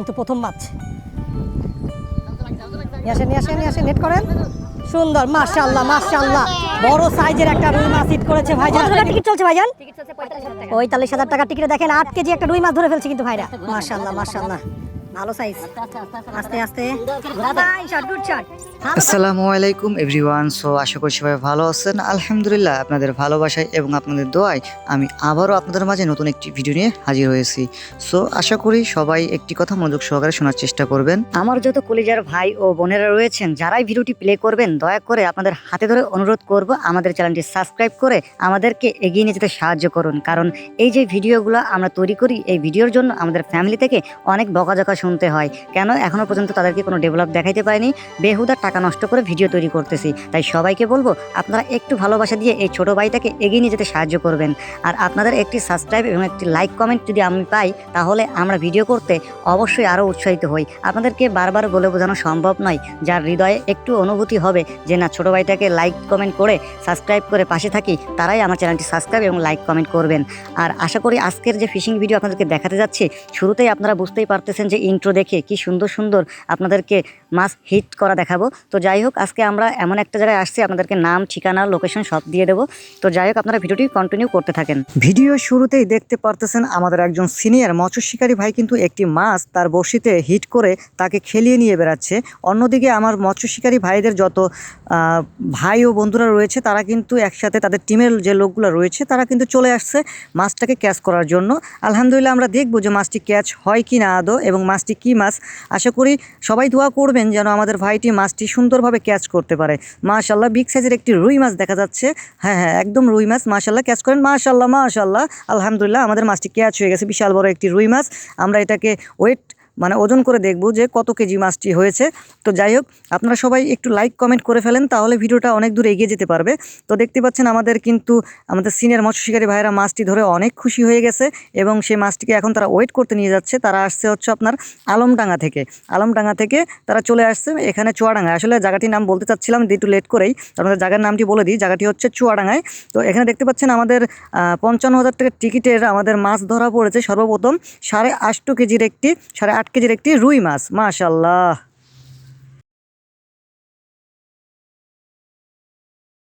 কিন্তু প্রথম মাছ। নিয়ে আসেন নেট করেন। সুন্দর, মাশাআল্লাহ মাশাআল্লাহ, বড় সাইজের একটা রুই মাছ হিট করেছে ভাইজান। কত টাকা টিকিট চলছে ভাইজান? টিকিট চলছে 45,000 টাকা। 45,000 টাকা টিকিটে দেখেন 8 কেজি একটা রুই মাছ ধরে ফেলছে কিন্তু ভাইরা। মাশাআল্লাহ মাশাআল্লাহ, ভালো সাইজ। আস্তে আস্তে ভাই, শট, গুড শট। আসসালামু আলাইকুম এভরিওয়ান। সো আশা করি সবাই ভালো আছেন। আলহামদুলিল্লাহ, আপনাদের ভালোবাসায় এবং আপনাদের দোয়ায় আমি আবারও আপনাদের মাঝে নতুন একটি ভিডিও নিয়ে হাজির হয়েছি। সো আশা করি সবাই একটি কথা মনোযোগ সহকারে শোনার চেষ্টা করবেন। আমার যত কলিজার ভাই ও বোনেরা রয়েছেন, যারাই ভিডিওটি প্লে করবেন, দয়া করে আপনাদের হাতে ধরে অনুরোধ করব আমাদের চ্যানেলটি সাবস্ক্রাইব করে আমাদেরকে এগিয়ে নিয়ে যেতে সাহায্য করুন। কারণ এই যে ভিডিওগুলো আমরা তৈরি করি, এই ভিডিওর জন্য আমাদের ফ্যামিলি থেকে অনেক বকাঝকা শুনতে হয়। কেন এখনো পর্যন্ত তাদেরকে কোনো ডেভেলপ দেখাইতে পারিনি, বেহুদা টাকা নষ্ট করে ভিডিও তৈরি করতেছি। তাই সবাইকে বলবো আপনারা একটু ভালোবাসা দিয়ে এই ছোট ভাইটাকে এগিয়ে নিয়ে যেতে সাহায্য করবেন। আর আপনাদের একটি সাবস্ক্রাইব এবং একটি লাইক কমেন্ট যদি আমি পাই, তাহলে আমরা ভিডিও করতে অবশ্যই আরও উৎসাহিত হই। আপনাদেরকে বারবার বলে বোঝানো সম্ভব নয়, যার হৃদয়ে একটু অনুভূতি হবে যে না, ছোট ভাইটাকে লাইক কমেন্ট করে সাবস্ক্রাইব করে পাশে থাকি, তারাই আমার চ্যানেলটি সাবস্ক্রাইব এবং লাইক কমেন্ট করবেন। আর আশা করি আজকের যে ফিশিং ভিডিও আপনাদেরকে দেখাতে যাচ্ছি, শুরুতেই আপনারা বুঝতেই পারতেছেন যে ইন্ট্রো দেখে কি সুন্দর সুন্দর আপনাদেরকে মাছ হিট করা দেখাবো। তো যাই হোক, আজকে আমরা এমন একটা জায়গায় আসছি, আপনাদেরকে নাম, ঠিকানা, লোকেশন সব দিয়ে দেবো। তো যাই হোক, আপনারা ভিডিওটি কন্টিনিউ করতে থাকেন। ভিডিও শুরুতেই দেখতে পারতেছেন আমাদের একজন সিনিয়র মৎস্য শিকারী ভাই কিন্তু একটি মাছ তার বড়শিতে হিট করে তাকে খেলিয়ে নিয়ে বেড়াচ্ছে। অন্যদিকে আমার মৎস্য শিকারী ভাইদের যত ভাই ও বন্ধুরা রয়েছে, তারা কিন্তু একসাথে, তাদের টিমের যে লোকগুলো রয়েছে, তারা কিন্তু চলে আসছে মাছটাকে ক্যাচ করার জন্য। আলহামদুলিল্লাহ, আমরা দেখবো যে মাছটি ক্যাচ হয় কি না আদৌ, এবং মাছটি কি মাছ। আশা করি সবাই দোয়া করবেন যেন আমাদের ভাইটি মাছটি সুন্দরভাবে ক্যাচ করতে পারে। মাশাআল্লাহ, বিগ সাইজের একটি রুই মাছ দেখা যাচ্ছে। হ্যাঁ, একদম রুই মাছ। মাশাআল্লাহ, ক্যাচ করেন। মাশাআল্লাহ মাশাআল্লাহ, আলহামদুলিল্লাহ, আমাদের মাছটি ক্যাচ হয়ে গেছে। বিশাল বড় একটি রুই মাছ। আমরা এটাকে ওজন করে দেখব যে কত কেজি মাছটি হয়েছে। তো যাই হোক, আপনারা সবাই একটু লাইক কমেন্ট করে ফেলেন, তাহলে ভিডিওটা অনেক দূর এগিয়ে যেতে পারবে। তো দেখতে পাচ্ছেন আমাদের সিনিয়র মৎস্য শিকারী ভাইরা মাছটি ধরে অনেক খুশি হয়ে গেছে, এবং সেই মাছটিকে এখন তারা ওয়েট করতে নিয়ে যাচ্ছে। তারা আসছে হচ্ছে আপনার আলমডাঙ্গা থেকে তারা চলে আসছে এখানে চুয়াডাঙ্গায়। আসলে জায়গাটির নাম বলতে চাচ্ছিলাম একটু লেট করেই, আপনাদের জায়গার নামটি বলে দিই। জায়গাটি হচ্ছে চুয়াডাঙ্গায়। তো এখানে দেখতে পাচ্ছেন আমাদের 55,000 টাকার টিকিটের আমাদের মাছ ধরা পড়েছে সর্বপ্রথম 8.5 কেজির একটি রুই মাছ। মাশাআল্লাহ।